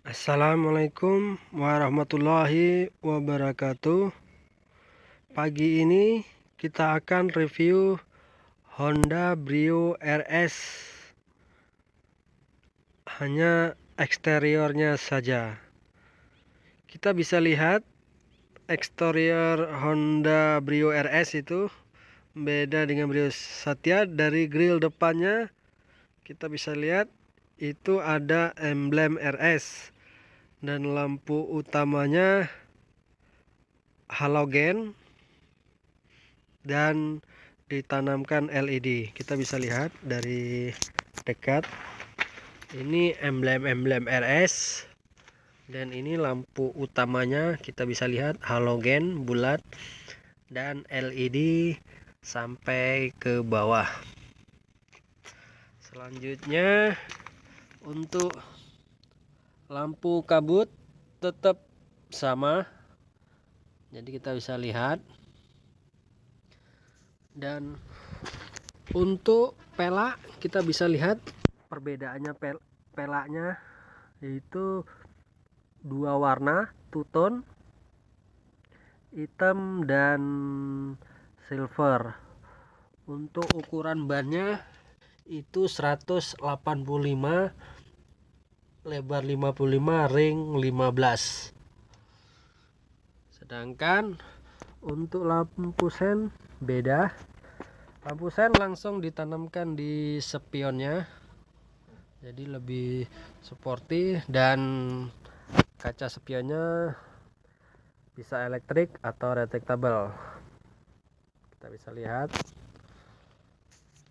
Assalamualaikum warahmatullahi wabarakatuh. Pagi ini kita akan review Honda Brio RS. Hanya eksteriornya saja. Kita bisa lihat eksterior Honda Brio RS itu beda dengan Brio Satya. Dari grill depannya kita bisa lihat itu ada emblem RS. Dan lampu utamanya halogen dan ditanamkan LED. Kita bisa lihat dari dekat. Ini emblem-emblem RS. Dan ini lampu utamanya kita bisa lihat halogen bulat dan LED sampai ke bawah. Selanjutnya untuk lampu kabut tetap sama, jadi kita bisa lihat. Dan untuk pelak kita bisa lihat perbedaannya. Pelaknya yaitu dua warna, two tone, hitam dan silver. Untuk ukuran bannya itu 185, lebar 55, ring 15. Sedangkan untuk lampu sen beda. Lampu sen langsung ditanamkan di spionnya, jadi lebih sporty, dan kaca spionnya bisa elektrik atau retractable. Kita bisa lihat.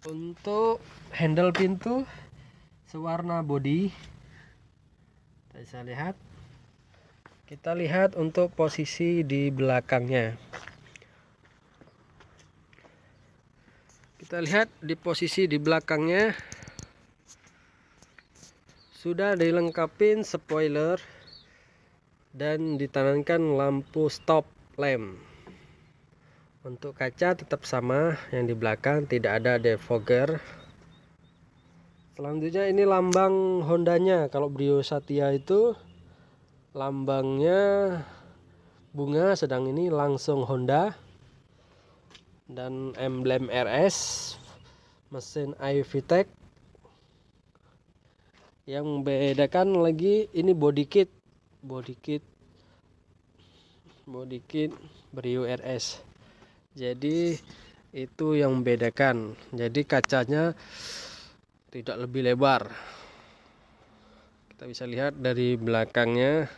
Untuk handle pintu sewarna body, kita bisa lihat. Kita lihat untuk posisi di belakangnya. Kita lihat di posisi di belakangnya sudah dilengkapi spoiler dan ditanamkan lampu stop lamp. Untuk kaca tetap sama, yang di belakang tidak ada defogger. Selanjutnya ini lambang Hondanya. Kalau Brio Satya itu lambangnya bunga, sedang ini langsung Honda. Dan emblem RS, mesin iVTEC. Yang membedakan lagi ini body kit Brio RS. Jadi itu yang membedakan. Jadi kacanya tidak lebih lebar. Kita bisa lihat dari belakangnya.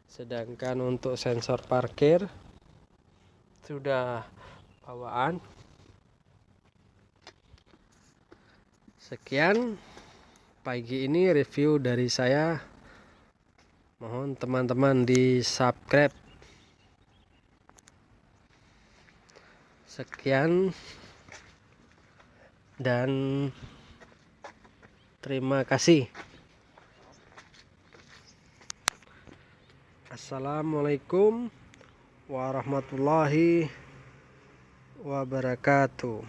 Sedangkan untuk sensor parkir sudah bawaan. Sekian pagi ini review dari saya. Mohon teman-teman di subscribe. Sekian dan terima kasih. Assalamualaikum warahmatullahi wabarakatuh.